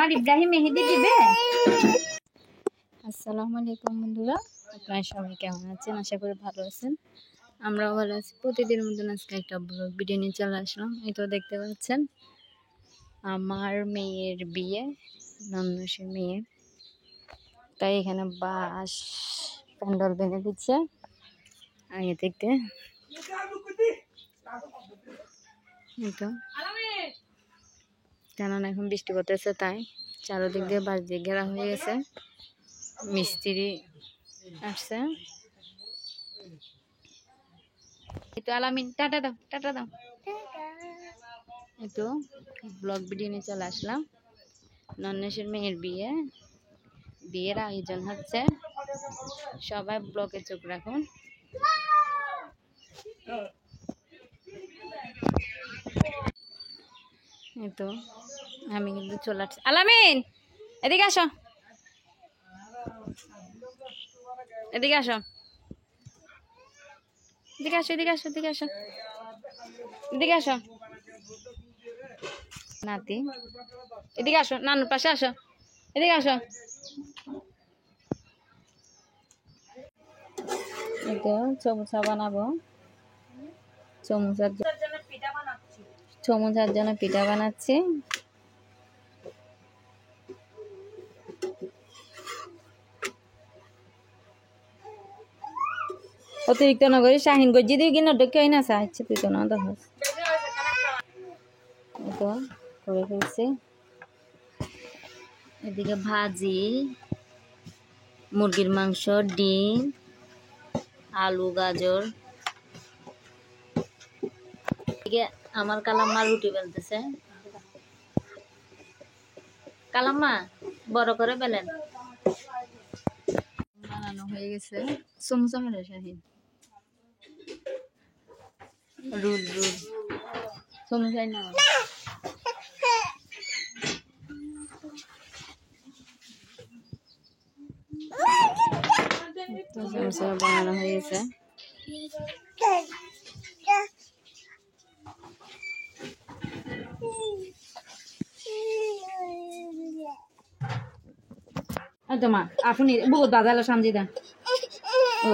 আমার ইব্রাহিম মেহেদি দিবে। আসসালামু আলাইকুম বন্ধুরা, আপনারা সবাই কেমন আছেন? আশা করি ভালো আছেন, আমরাও ভালো আছি। প্রতিদিনের মতন আজকে একটা ব্লগ ভিডিও নিয়ে চলে আসলাম। এই তো দেখতে পাচ্ছেন আমার মেয়ের বিয়ে, নন্দসের মেয়ে, তাই এখানে বাঁশ প্যান্ডেল বেঁধে দিচ্ছে আগে থেকে। কেননা এখন বৃষ্টি পড়তেছে, তাই চারোদিক দিয়ে বাঁশ দিয়ে ঘেরা হয়ে গেছে। মিস্ত্রি আসছে। এই তো আলামিন, টাটা দাও, টাটা দাও। এই তো ব্লগ ভিডিও নিয়ে চলে আসলাম। নন্নেশের মেয়ের বিয়ে, বিয়ের আয়োজন হচ্ছে, সবাই ব্লগে চোখ রাখুন। এই তো আমি কিন্তু চলে আসছি। আলামিন এদিকে আসো, এদিকে আসো, এদিকে আসো, এদিকে আসো, এদিকে আসো, এদিকে আসো নাতি, এদিকে আসো, নানুর পাশে আসো, এদিকে আসো। এই তো চমচা বানাবো, চমচার জন্য পিঠা বানাচ্ছি। অতিরিক্ত নগরী শাহিন গজি দিয়ে কিনা ডেকে না চাইছে, তুই তো না দেখ তো করে ফেলছি। এদিকে ভাজি, মুরগির মাংস, ডিম, আলু, গাজর। এদিকে আমার কালাম্মা রুটি বেলতেছে। কালাম্মা বড় করে বেলেন। বানানো হয়ে গেছে। সমুচা মেরে শাহিন রুল রুল সমুচাই না সমুচা বানানো হয়ে গেছে। তোমা আপনি বহুত বাজালো সামজি দেন। ও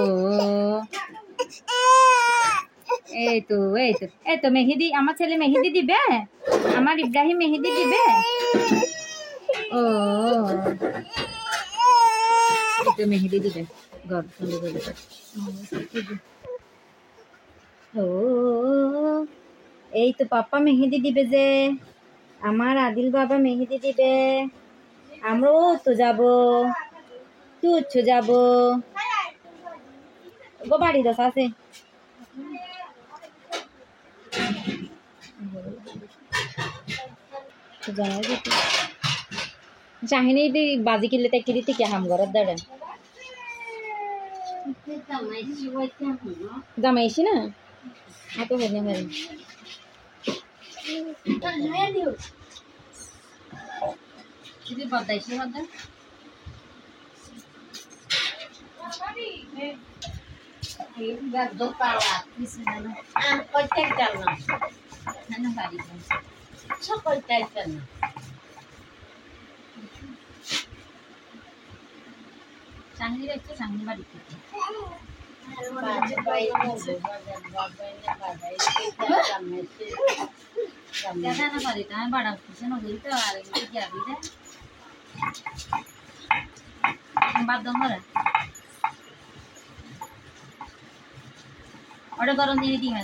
এই তো এই তো এই তো মেহেদি, আমার ছেলে মেহেদি দিবে, আমার ইব্রাহিম মেহেদি দিবে। ও এই তো মেহেদি দিবে, ঘর সুন্দর করে। ও এই তো পাপা মেহেদি দিবে, যে আমার আদিল বাবা মেহেদি দিবে। আমরাও তো যাবো, তুচ্ছ যাবো গো, বাড়ি দশ আছে। চাহিনি বাজি কিনলে তাই কিনি থেকে হাম ঘরের দাঁড়া জামাইছি না এত হয়ে পারি। বদাইছি বদা চাকরি রাখছে, চাকরি বাড়ি থেকে বাড়া উঠছে না বলতে আর বাদ করে ওটা গরম দিয়ে দিয়ে না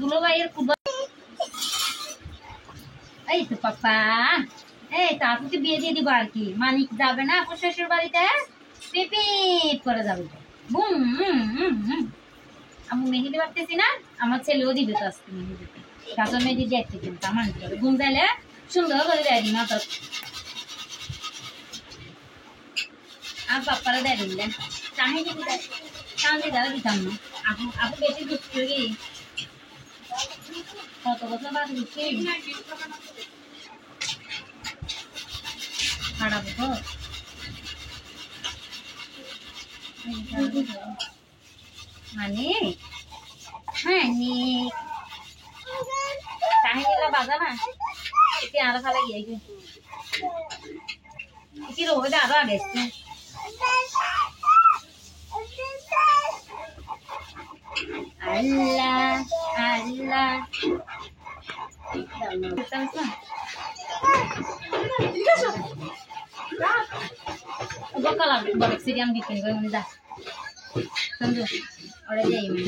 দুলো ভাইয়ের এই তো পাপা, এই তো আপুকে বিয়ে দিয়ে দিব আর কি। মানিক যাবে না আপুর শ্বশুর বাড়িতে, পিপিট করে যাবে। বুম আমি মেহেদি বাড়তেছি না, আমার ছেলেও দিবে তো আজকে মেহেদি। কাঁচা মেহেদি দেখতে কিন্তু আমার ঘুম যাইলে সুন্দর করে দেয় না তো। আর পাপ্পারা দেয় দিলেন কাহিনী কান্দি দ্বারা দিতাম না আপু আপু বেশি দুঃখ কি কত বছর বাদ দিচ্ছি খারাপ তো মানে হ্যাঁ নি কাহিনীটা বাজা না এটি আরো খালা গিয়ে কি রোদে আরো আগে আল্লাহ আল্লাহ বকালাম বলে সিরিয়াম বিক্রি করে মানে যা समझो और जाइए मैं